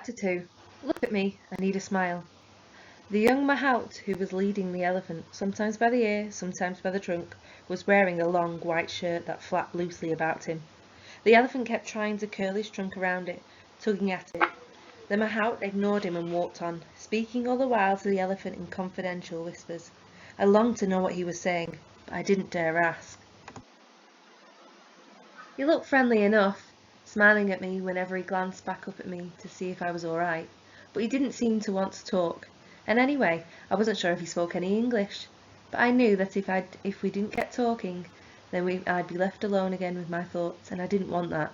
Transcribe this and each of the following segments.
Chapter 2. Look at me, I need a smile. The young mahout who was leading the elephant, sometimes by the ear, sometimes by the trunk, was wearing a long white shirt that flapped loosely about him. The elephant kept trying to curl his trunk around it, tugging at it. The mahout ignored him and walked on, speaking all the while to the elephant in confidential whispers. I longed to know what he was saying, but I didn't dare ask. He looked friendly enough, smiling at me whenever he glanced back up at me to see if I was all right, but he didn't seem to want to talk, and anyway, I wasn't sure if he spoke any English. But I knew that if we didn't get talking, then I'd be left alone again with my thoughts, and I didn't want that.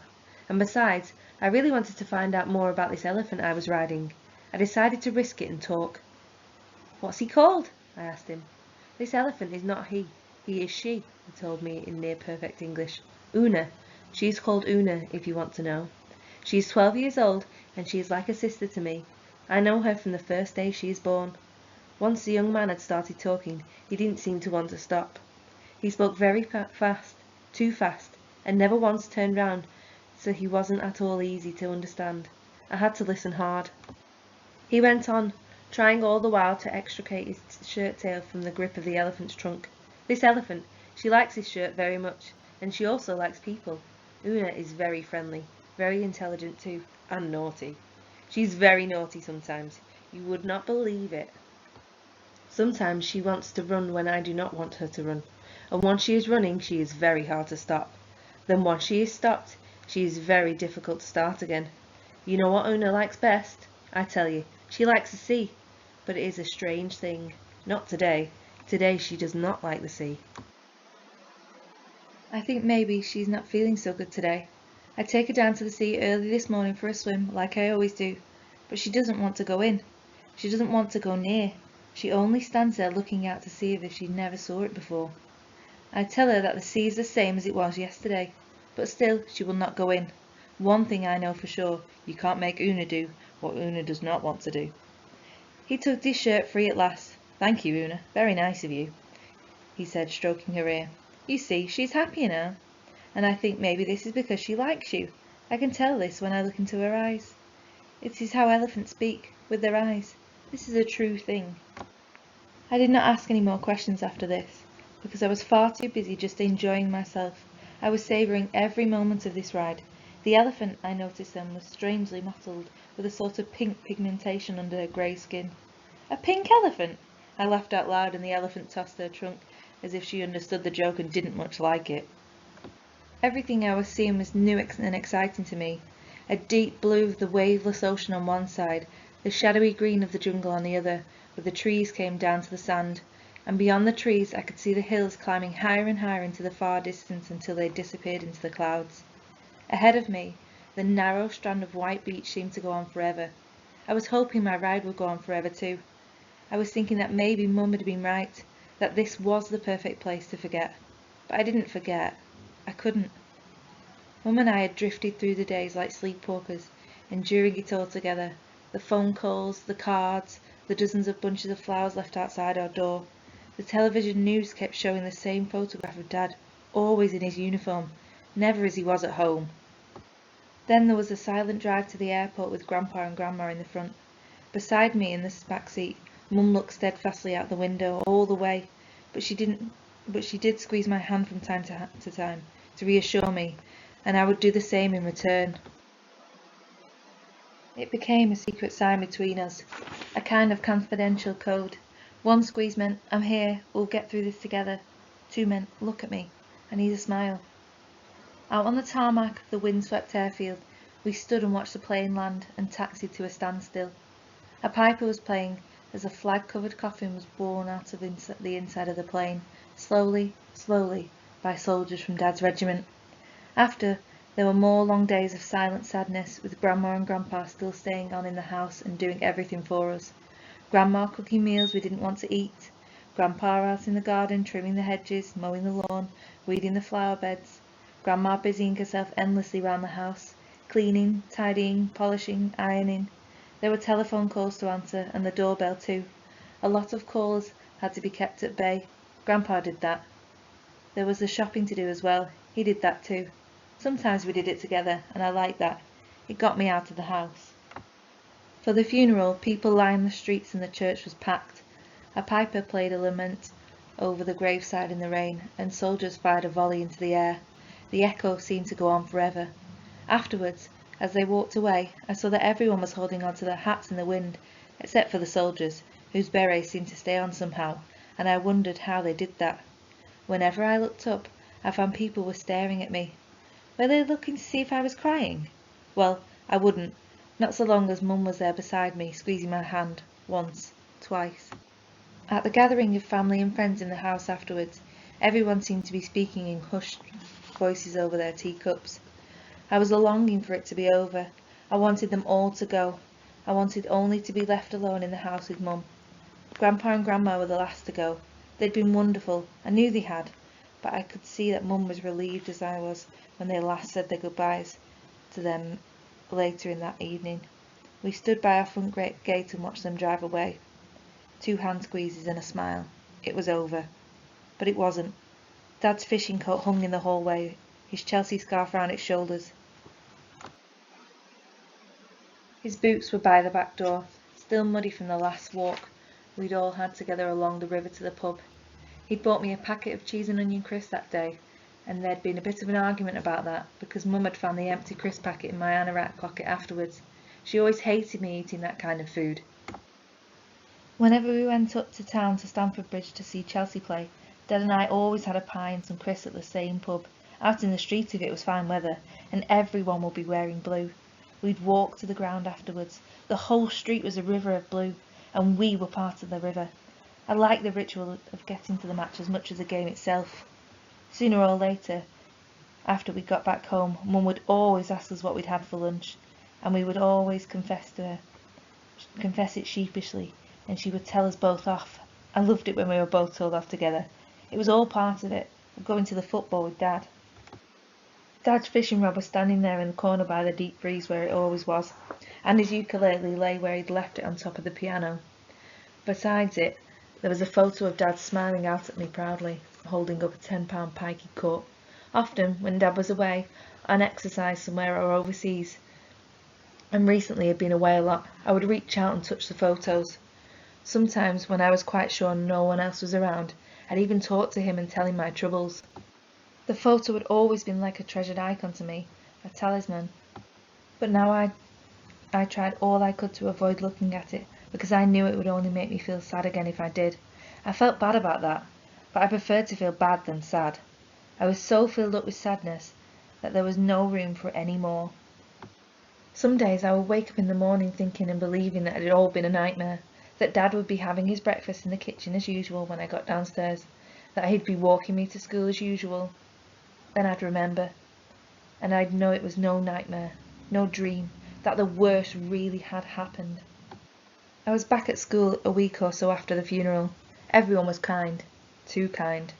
And besides, I really wanted to find out more about this elephant I was riding. I decided to risk it and talk. "What's he called?" I asked him. "This elephant is not he is she," he told me in near perfect English. "Oona. She's called Oona, if you want to know. She is 12 years old, and she is like a sister to me. I know her from the first day she is born." Once the young man had started talking, he didn't seem to want to stop. He spoke very fast, too fast, and never once turned round, so he wasn't at all easy to understand. I had to listen hard. He went on, trying all the while to extricate his shirt tail from the grip of the elephant's trunk. "This elephant, she likes his shirt very much, and she also likes people. Oona is very friendly, very intelligent too, and naughty. She's very naughty sometimes. You would not believe it. Sometimes she wants to run when I do not want her to run, and once she is running she is very hard to stop. Then once she is stopped, she is very difficult to start again. You know what Oona likes best? I tell you, she likes the sea. But it is a strange thing. Not today. Today she does not like the sea. I think maybe she's not feeling so good today. I take her down to the sea early this morning for a swim, like I always do, but she doesn't want to go in. She doesn't want to go near. She only stands there looking out to sea as if she never saw it before. I tell her that the sea is the same as it was yesterday, but still she will not go in. One thing I know for sure, you can't make Oona do what Oona does not want to do. He tugged his shirt free at last. "Thank you, Oona, very nice of you," he said, stroking her ear. "You see, she's happier now, and I think maybe this is because she likes you. I can tell this when I look into her eyes. It is how elephants speak, with their eyes. This is a true thing." I did not ask any more questions after this, because I was far too busy just enjoying myself. I was savouring every moment of this ride. The elephant, I noticed then, was strangely mottled, with a sort of pink pigmentation under her grey skin. "A pink elephant?" I laughed out loud, and the elephant tossed her trunk as if she understood the joke and didn't much like it. Everything I was seeing was new and exciting to me. A deep blue of the waveless ocean on one side, the shadowy green of the jungle on the other, where the trees came down to the sand, and beyond the trees I could see the hills climbing higher and higher into the far distance until they disappeared into the clouds. Ahead of me, the narrow strand of white beach seemed to go on forever. I was hoping my ride would go on forever too. I was thinking that maybe Mum had been right, that this was the perfect place to forget. But I didn't forget. I couldn't. Mum and I had drifted through the days like sleepwalkers, enduring it all together. The phone calls, the cards, the dozens of bunches of flowers left outside our door. The television news kept showing the same photograph of Dad, always in his uniform, never as he was at home. Then there was the silent drive to the airport with Grandpa and Grandma in the front. Beside me in the back seat, Mum looked steadfastly out the window all the way, but she did squeeze my hand from time to time to reassure me, and I would do the same in return. It became a secret sign between us, a kind of confidential code. One squeeze meant, "I'm here, we'll get through this together." Two meant, "Look at me, I need a smile." Out on the tarmac of the windswept airfield, we stood and watched the plane land and taxied to a standstill. A piper was playing as a flag-covered coffin was borne out of the inside of the plane, slowly, slowly, by soldiers from Dad's regiment. After, there were more long days of silent sadness, with Grandma and Grandpa still staying on in the house and doing everything for us. Grandma cooking meals we didn't want to eat, Grandpa out in the garden trimming the hedges, mowing the lawn, weeding the flower beds, Grandma busying herself endlessly round the house, cleaning, tidying, polishing, ironing. There were telephone calls to answer, and the doorbell too. A lot of calls had to be kept at bay. Grandpa did that. There was the shopping to do as well. He did that too. Sometimes we did it together, and I liked that. It got me out of the house. For the funeral, people lined the streets and the church was packed. A piper played a lament over the graveside in the rain, and soldiers fired a volley into the air. The echo seemed to go on forever. Afterwards, as they walked away, I saw that everyone was holding on to their hats in the wind, except for the soldiers, whose berets seemed to stay on somehow, and I wondered how they did that. Whenever I looked up, I found people were staring at me. Were they looking to see if I was crying? Well, I wouldn't, not so long as Mum was there beside me, squeezing my hand, once, twice. At the gathering of family and friends in the house afterwards, everyone seemed to be speaking in hushed voices over their teacups. I was longing for it to be over. I wanted them all to go. I wanted only to be left alone in the house with Mum. Grandpa and Grandma were the last to go. They'd been wonderful, I knew they had, but I could see that Mum was relieved as I was when they last said their goodbyes to them later in that evening. We stood by our front gate and watched them drive away. 2 hand squeezes and a smile. It was over. But it wasn't. Dad's fishing coat hung in the hallway, his Chelsea scarf round its shoulders. His boots were by the back door, still muddy from the last walk we'd all had together along the river to the pub. He'd bought me a packet of cheese and onion crisps that day, and there'd been a bit of an argument about that, because Mum had found the empty crisp packet in my anorak pocket afterwards. She always hated me eating that kind of food. Whenever we went up to town to Stamford Bridge to see Chelsea play, Dad and I always had a pie and some crisps at the same pub, out in the street if it was fine weather, and everyone would be wearing blue. We'd walk to the ground afterwards. The whole street was a river of blue, and we were part of the river. I liked the ritual of getting to the match as much as the game itself. Sooner or later, after we got back home, Mum would always ask us what we'd had for lunch, and we would always confess it sheepishly, and she would tell us both off. I loved it when we were both told off together. It was all part of it, of going to the football with Dad. Dad's fishing rod was standing there in the corner by the deep freeze where it always was, and his ukulele lay where he'd left it on top of the piano. Besides it, there was a photo of Dad smiling out at me proudly, holding up a £10 pike he'd caught. Often, when Dad was away, on exercise somewhere or overseas, and recently had been away a lot, I would reach out and touch the photos. Sometimes, when I was quite sure no one else was around, I'd even talk to him and tell him my troubles. The photo had always been like a treasured icon to me, a talisman. But now I tried all I could to avoid looking at it, because I knew it would only make me feel sad again if I did. I felt bad about that, but I preferred to feel bad than sad. I was so filled up with sadness that there was no room for any more. Some days I would wake up in the morning thinking and believing that it had all been a nightmare, that Dad would be having his breakfast in the kitchen as usual when I got downstairs, that he'd be walking me to school as usual. Then I'd remember, and I'd know it was no nightmare, no dream, that the worst really had happened. I was back at school a week or so after the funeral. Everyone was kind, too kind.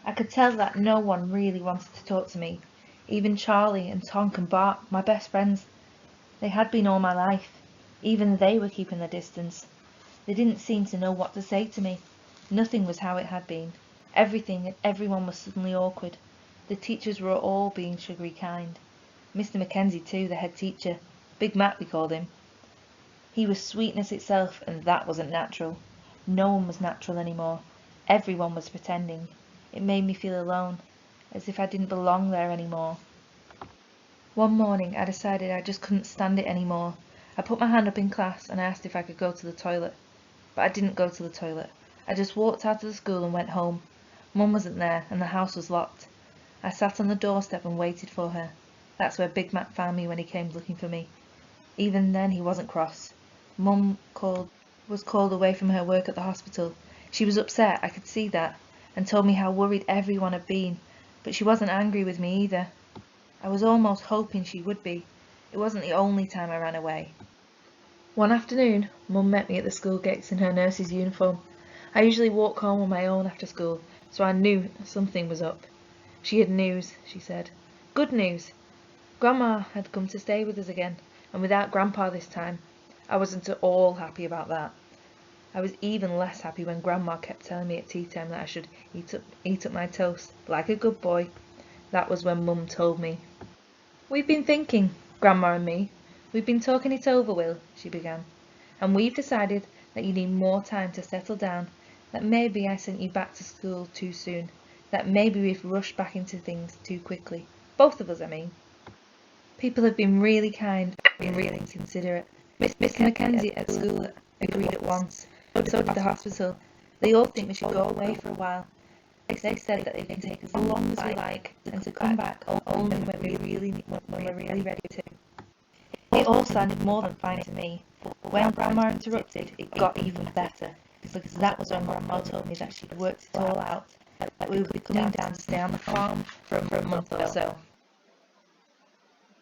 I could tell that no one really wanted to talk to me. Even Charlie and Tonk and Bart, my best friends, they had been all my life. Even they were keeping their distance. They didn't seem to know what to say to me. Nothing was how it had been. Everything and everyone was suddenly awkward. The teachers were all being sugary kind. Mr. Mackenzie too, the head teacher. Big Matt we called him. He was sweetness itself, and that wasn't natural. No one was natural anymore. Everyone was pretending. It made me feel alone, as if I didn't belong there anymore. One morning I decided I just couldn't stand it anymore. I put my hand up in class and I asked if I could go to the toilet. But I didn't go to the toilet. I just walked out of the school and went home. Mum wasn't there and the house was locked. I sat on the doorstep and waited for her. That's where Big Matt found me when he came looking for me. Even then he wasn't cross. Mum was called away from her work at the hospital. She was upset, I could see that, and told me how worried everyone had been, but she wasn't angry with me either. I was almost hoping she would be. It wasn't the only time I ran away. One afternoon, Mum met me at the school gates in her nurse's uniform. I usually walk home on my own after school, so I knew something was up. She had news, she said. Good news. Grandma had come to stay with us again, and without Grandpa this time. I wasn't at all happy about that. I was even less happy when Grandma kept telling me at tea time that I should eat up my toast, like a good boy. That was when Mum told me. We've been thinking, Grandma and me, "We've been talking it over, Will," she began, "and we've decided that you need more time to settle down, that maybe I sent you back to school too soon, that maybe we've rushed back into things too quickly. Both of us, I mean. People have been really kind and really considerate. Miss Mackenzie at school agreed at once. So did the hospital. They all think we should go away for a while. They said that they can take as long as we like and to come back only when we're really ready to. It all sounded more than fine to me. But when Grandma interrupted, it got even better, because that was when Grandma told me that she'd worked it all out, that we would be coming down to stay on the farm for a month or so.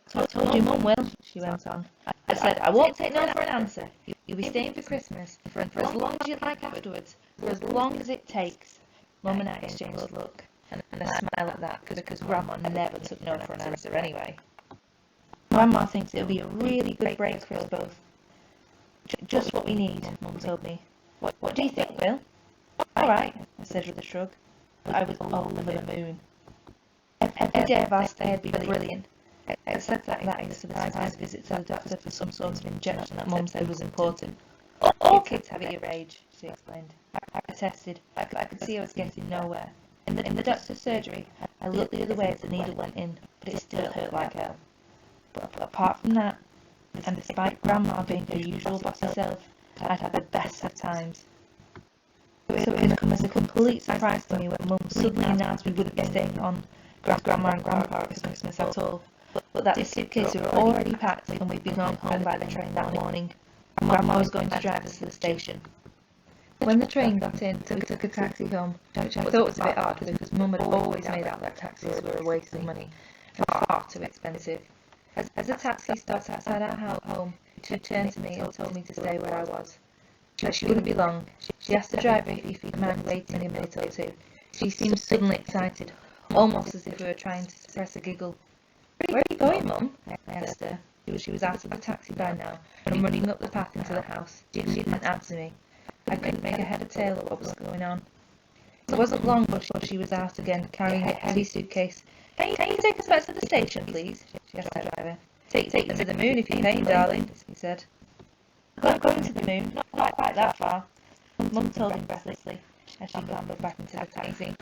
"So I told you, Mum, Will," she went on. "I said, I won't take no for an answer. You'll be staying for Christmas, for as long as you'd like afterwards, for as long as it takes." Mum and I exchanged a look, and a smile at that, because Grandma never took no for an answer anyway. "Grandma thinks it'll be a really good break for us both. Just what we need," Mum told me. What do you think, Will?" "All right," I said with a shrug. But I was over the moon. Every day of our stay had been brilliant, except that surprise visit to the doctor for some sort of injection that Mum said was important. "All kids have it at your age," she explained. I protested. I could see I was getting nowhere. In the doctor's surgery, I looked the other way as the needle went in, but it still hurt like hell. But apart from that, and despite Grandma being her usual bossy self, I'd had the best of times. So it had come as a complete surprise to me when Mum suddenly announced we wouldn't be staying on Grandma and Grandpa for Christmas at all, but that the suitcases were already packed and we'd be going home by the train that morning. Grandma was going to drive us to the station. When the train got in, we took a taxi home, which I thought was a bit odd because Mum had always made out that taxis were a waste of money and far too expensive. As the taxi stopped outside our home, she turned to me and told me to stay where I was. But she wouldn't be long. She asked the driver if he'd mind waiting a minute or two. She seemed suddenly excited, almost as if we were trying to suppress a giggle. "Where are you going, Mum?" I asked her. She was out of the taxi by now and running up the path into the house. She didn't answer me. I couldn't make a head or tail of what was going on. It wasn't long before she was out again, carrying a heavy suitcase. Can you take us back to the station, please?" she asked the driver. Take you to the moon if you're paying, darling," he said. Going to the moon, not quite that far," Mum told him breathlessly, as she clambered back into the taxi.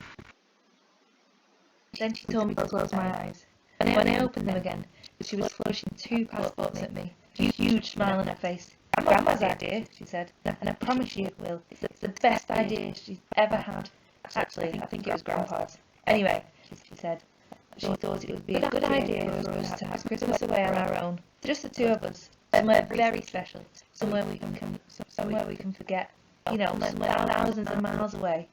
Then she told me to close my eyes. When I opened them again, she was flourishing 2 passports at me, a huge smile on her face. "Grandma's idea," she said, "and I promise you, Will, it's the best idea she's ever had. Actually, I think it was Grandpa's. Anyway," she said, she thought it would be a good idea for us to have Christmas away on our own, just the 2 of us, somewhere very special, somewhere we can forget, somewhere thousands of miles away.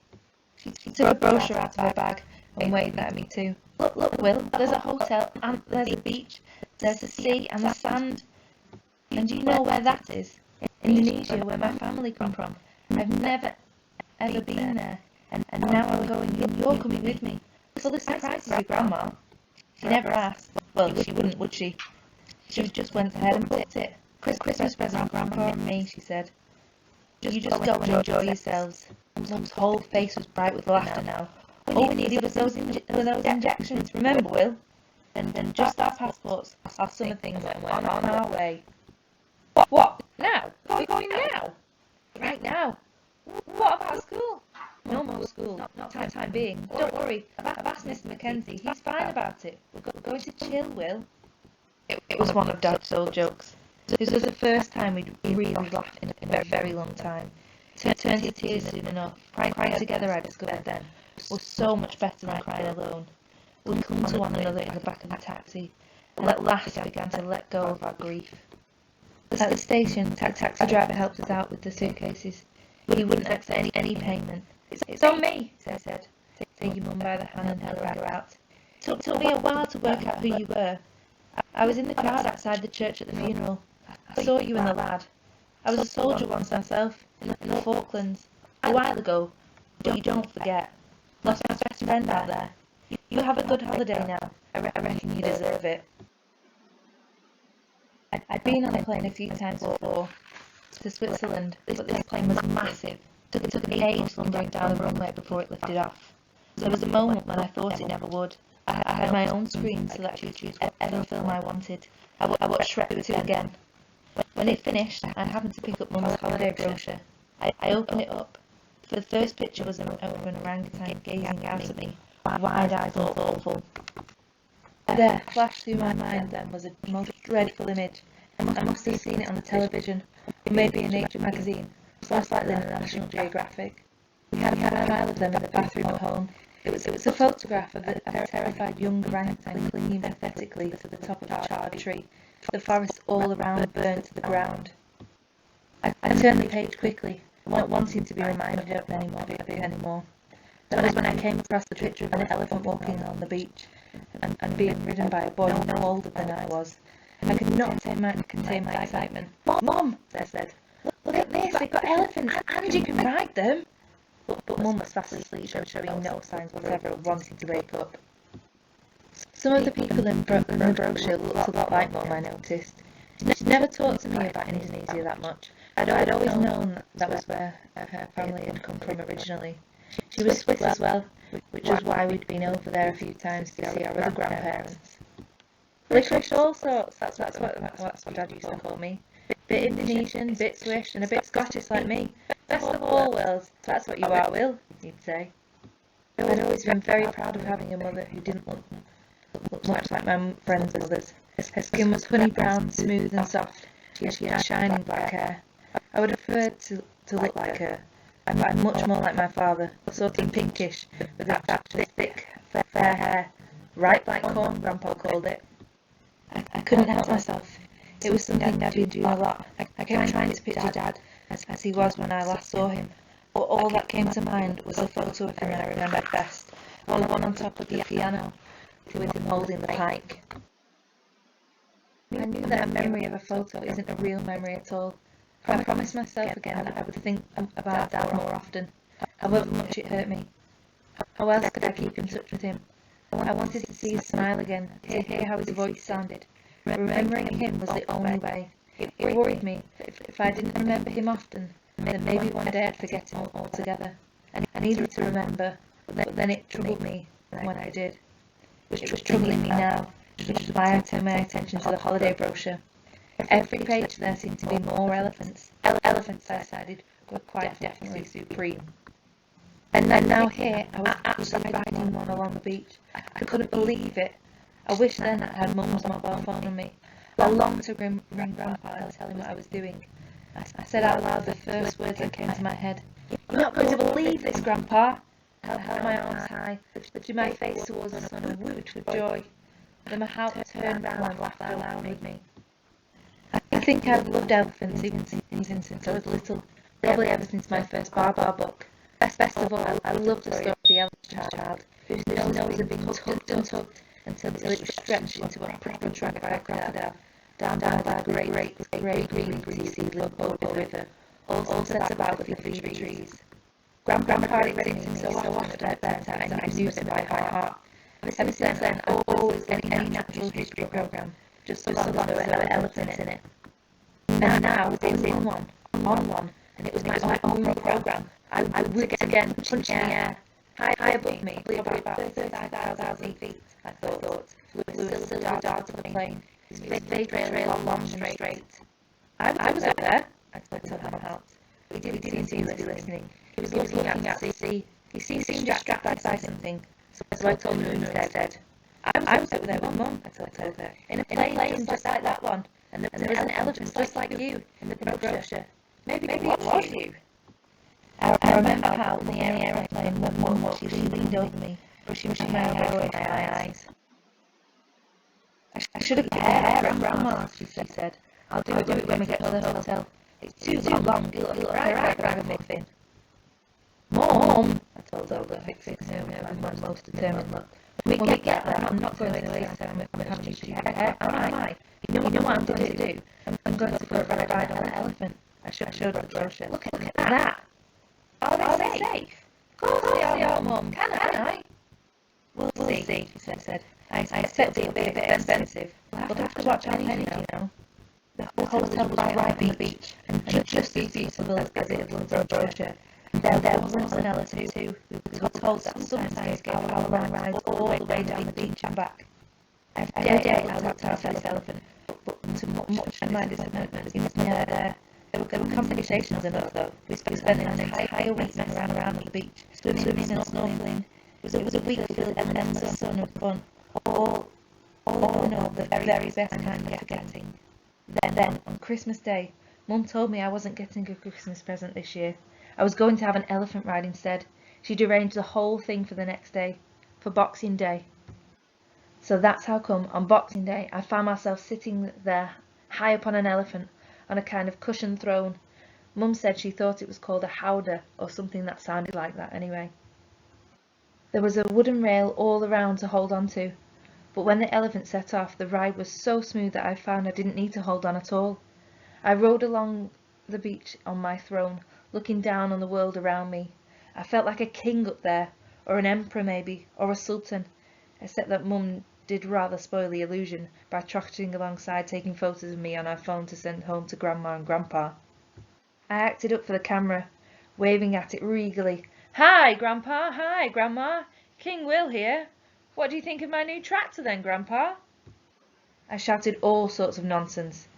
She took a brochure out of her bag and waved at me too. Look, Will, there's a hotel, and there's a beach, there's the sea and the sand. And do you know where that is? Indonesia, where my family come from. I've never, ever been there, and now I'm going, you're coming with me. So the surprise is with Grandma." She never asked. Well, she wouldn't, would she? She just went ahead and booked it. "Christmas present, Grandpa and me," she said. You just go and enjoy yourselves." Mum's whole face was bright with laughter now. "All we needed was those injections, remember, Will? And then just our passports, our summer things, and we're on our way." What? Now? We're going now? "Right now." "What about school?" "No more school, not for the time being. Don't worry, I've asked Mr. Mackenzie. He's fine about it. We're going to chill, Will." It was one of Dad's old jokes. This was the first time we'd really laughed in a very long time. It turned to tears soon enough. Crying together, I discovered then, was so much better than crying alone. We clung to one another in the back of the taxi, and at last began to let go of our grief. At the station, the taxi driver helped us out with the suitcases. He wouldn't accept any payment. It's on me," I said, taking Mum by the hand and helping her out. It took me a while to work out who you were. I was in the crowd outside the church at the funeral. I saw you and the lad. I was a soldier once myself, in the Falklands, a while ago, but you don't forget. Lost my best friend out there. You have a good holiday now. I reckon you deserve it. I'd been on a plane a few times before, to Switzerland, but this plane was massive. It took an age slumbering down the runway before it lifted off. There was a moment when I thought it never would. I had my own screen so that I could choose whatever film I wanted. I watched Shrek 2 again, When it finished, I happened to pick up Mum's holiday brochure. I opened it up. The first picture was of an orangutan gazing out at me, wide-eyed and thoughtful. There flashed through my mind then was a most dreadful image. I must have seen it on the television, or maybe a Nature magazine, most likely in the National Geographic. We had a pile of them in the bathroom at home. It was a photograph of a terrified young orangutan clinging pathetically to the top of a charred tree, the forest all around burnt to the ground. I turned the page quickly, not wanting to be reminded of it anymore. That was when I came across the picture of an elephant walking on the beach and being ridden by a boy no older than I was. I could not contain my excitement. "Mum," I said, "look at this, they've got elephants and you can ride them." But Mum was fast asleep, showing no signs whatever of wanting to wake up. Some of the people in the brochure looked a lot like Mum, I noticed. She'd never talked to me about Indonesia that much. I'd always known that was where her family had come from originally. She was Swiss as well, which was why we'd been over there a few times to see our other grandparents. Licorice all sorts, that's what Dad used to call me. Bit Indonesian, bit Swiss, and a bit Scottish like me. Best of all worlds, that's what you are, Will, he'd say. I'd always been very proud of having a mother who didn't look much like my friends' mothers. Her skin was honey brown, smooth and soft, and she had shining black hair. I would have preferred to look like her, but I'm much more like my father, sort of pinkish, with that thick, fair hair. Ripe like corn, Grandpa called it. I couldn't help myself. It was something I'd been doing a lot. I kept trying to picture Dad as he was when I last saw him, but all that came to mind was a photo of him I remembered best, the one on top of the piano, with him holding the pike. I knew that a memory of a photo isn't a real memory at all. I promised myself again that I would think about Dad more often, however much it hurt me. How else could I keep in touch with him? I wanted to see his smile again, to hear how his voice sounded. Remembering him was the only way. It worried me that if I didn't remember him often, then maybe one day I'd forget him altogether. I needed to remember, but then it troubled me when I did. Which was troubling me now, which is why I turned my attention to the holiday brochure. Every page there seemed to be more elephants. Elephants, I decided, were quite definitely supreme. And then now here, I was actually riding one along the beach. I couldn't believe it. I wished then I had Mum's mobile phone on me. I longed to ring Grandpa and tell him what I was doing. I said out loud the first words that came to my head. "You're not going to believe this, Grandpa." I held my arms high, lifted my face towards the sun and whooped with joy. Then my heart turned round and laughed aloud with me. I think I've loved elephants even since I was little, probably ever since my first Baa book. Best of all, I loved the story of the elephant child, whose nose had been tugged and tugged until it was stretched into a proper trunk by a crocodile, down by a great green seedling over the river, all set about with the fever trees. Grandpa had read it to me so often at bedtime that I knew it by heart. Ever since then, I've always done any natural history program, just so long as there were elephants in it. And now, I was in one, on one, and it was my own program. I would again punch in the air, high above me, probably about 35,000 feet, I thought, flew a silly dart of a plane, his face trail long and straight. I was up there, I told him out. He didn't seem to be listening. He was looking at the sea. He seemed distracted by something, so I told him instead. I was up there with Mum, I told her, in a plane just like that one, and there was an elephant just like you in the brochure. Maybe it was you. I remember how in the aeroplane when Mum was, she leaned over me, brushing my hair away from my eyes. I should have cut your hair, Grandma, she said. I'll do it when we get to the hotel. It's too long, it'll look right like a muffin. Mum, I told her, fixing her with my most determined look. When we get there, I'm not going to waste time with having you do your hair, am I? You know what I'm going to do? I'm going to go for a ride on an elephant. I showed her the brochure. Look at that! Are they safe? Of course they are, Mum. Can I? We'll see, she said. I expect it'll be a bit expensive. We'll have to watch our pennies, you know. The hotel was right on the beach, and just as beautiful as it was in the brochure. There was an elephant too, who was told that sometimes gave hour-long rides all the way down the beach and back. Every day I looked at this elephant, but to much to my disappointment, he was never there. There were conversations enough though. We spent an entire week messing around at the beach, swimming and snorkeling. It was a week filled with endless sun and fun, all in all the very best kind of forgetting. Then, on Christmas Day, Mum told me I wasn't getting a Christmas present this year. I was going to have an elephant ride instead. She'd arranged the whole thing for the next day, for Boxing Day. So that's how come, on Boxing Day, I found myself sitting there, high up on an elephant, on a kind of cushioned throne. Mum said she thought it was called a howdah, or something that sounded like that anyway. There was a wooden rail all around to hold on to, but when the elephant set off, the ride was so smooth that I found I didn't need to hold on at all. I rode along the beach on my throne, looking down on the world around me. I felt like a king up there, or an emperor maybe, or a sultan, except that Mum did rather spoil the illusion by trotting alongside taking photos of me on her phone to send home to Grandma and Grandpa. I acted up for the camera, waving at it regally. "Hi, Grandpa! Hi, Grandma! King Will here! What do you think of my new tractor then, Grandpa?" I shouted all sorts of nonsense.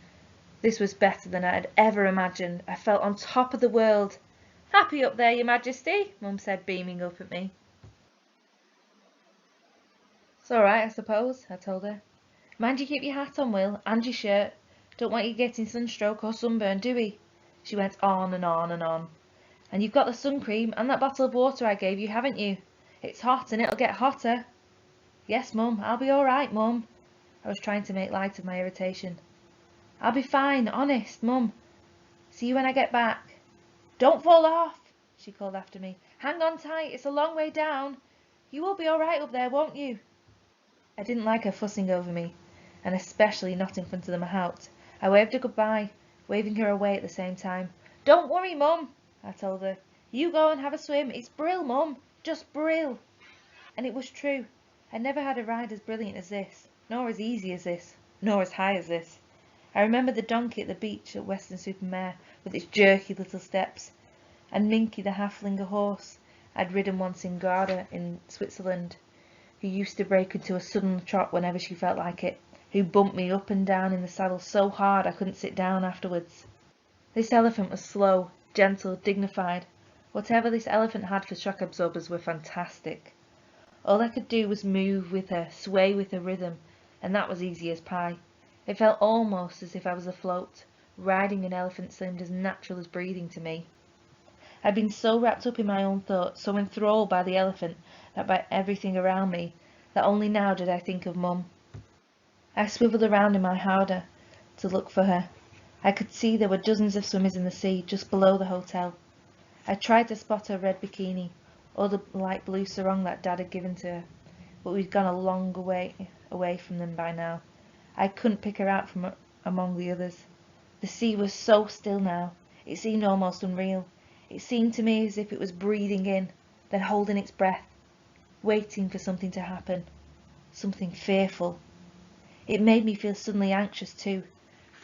This was better than I had ever imagined. I felt on top of the world. "Happy up there, Your Majesty," Mum said, beaming up at me. "It's all right, I suppose," I told her. "Mind you keep your hat on, Will, and your shirt. Don't want you getting sunstroke or sunburn, do we?" She went on and on and on. "And you've got the sun cream and that bottle of water I gave you, haven't you? It's hot and it'll get hotter." "Yes, Mum, I'll be all right, Mum." I was trying to make light of my irritation. "I'll be fine, honest, Mum. See you when I get back." "Don't fall off," she called after me. "Hang on tight, it's a long way down. You will be all right up there, won't you?" I didn't like her fussing over me, and especially not in front of the mahout. I waved her goodbye, waving her away at the same time. "Don't worry, Mum," I told her. "You go and have a swim. It's brill, Mum, just brill." And it was true. I never had a ride as brilliant as this, nor as easy as this, nor as high as this. I remember the donkey at the beach at Weston-super-Mare with its jerky little steps, and Minky the Haflinger horse I'd ridden once in Garda in Switzerland, who used to break into a sudden trot whenever she felt like it, who bumped me up and down in the saddle so hard I couldn't sit down afterwards. This elephant was slow, gentle, dignified. Whatever this elephant had for shock absorbers were fantastic. All I could do was move with her, sway with her rhythm, and that was easy as pie. It felt almost as if I was afloat. Riding an elephant seemed as natural as breathing to me. I'd been so wrapped up in my own thoughts, so enthralled by the elephant, that by everything around me, that only now did I think of Mum. I swiveled around in my howdah to look for her. I could see there were dozens of swimmers in the sea just below the hotel. I tried to spot her red bikini, or the light blue sarong that Dad had given to her, but we'd gone a long way away from them by now. I couldn't pick her out from among the others. The sea was so still now. It seemed almost unreal. It seemed to me as if it was breathing in, then holding its breath, waiting for something to happen, something fearful. It made me feel suddenly anxious too,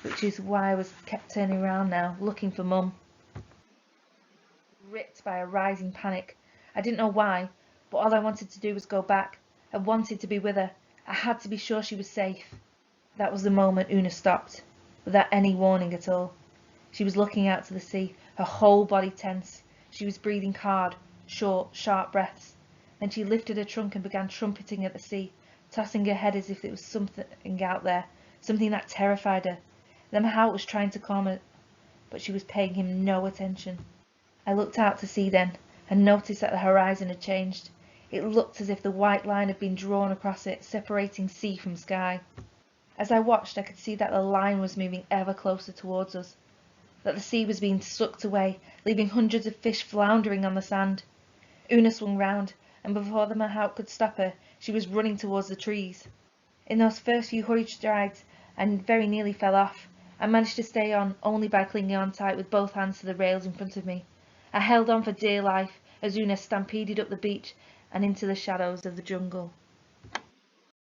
which is why I kept turning around now, looking for Mum. Ripped by a rising panic. I didn't know why, but all I wanted to do was go back. I wanted to be with her. I had to be sure she was safe. That was the moment Una stopped, without any warning at all. She was looking out to the sea, her whole body tense. She was breathing hard, short, sharp breaths. Then she lifted her trunk and began trumpeting at the sea, tossing her head as if it was something out there, something that terrified her. The mahout was trying to calm her, but she was paying him no attention. I looked out to sea then, and noticed that the horizon had changed. It looked as if the white line had been drawn across it, separating sea from sky. As I watched, I could see that the line was moving ever closer towards us, that the sea was being sucked away, leaving hundreds of fish floundering on the sand. Una swung round, and before the mahout could stop her, she was running towards the trees. In those first few hurried strides, I very nearly fell off. I managed to stay on only by clinging on tight with both hands to the rails in front of me. I held on for dear life as Una stampeded up the beach and into the shadows of the jungle.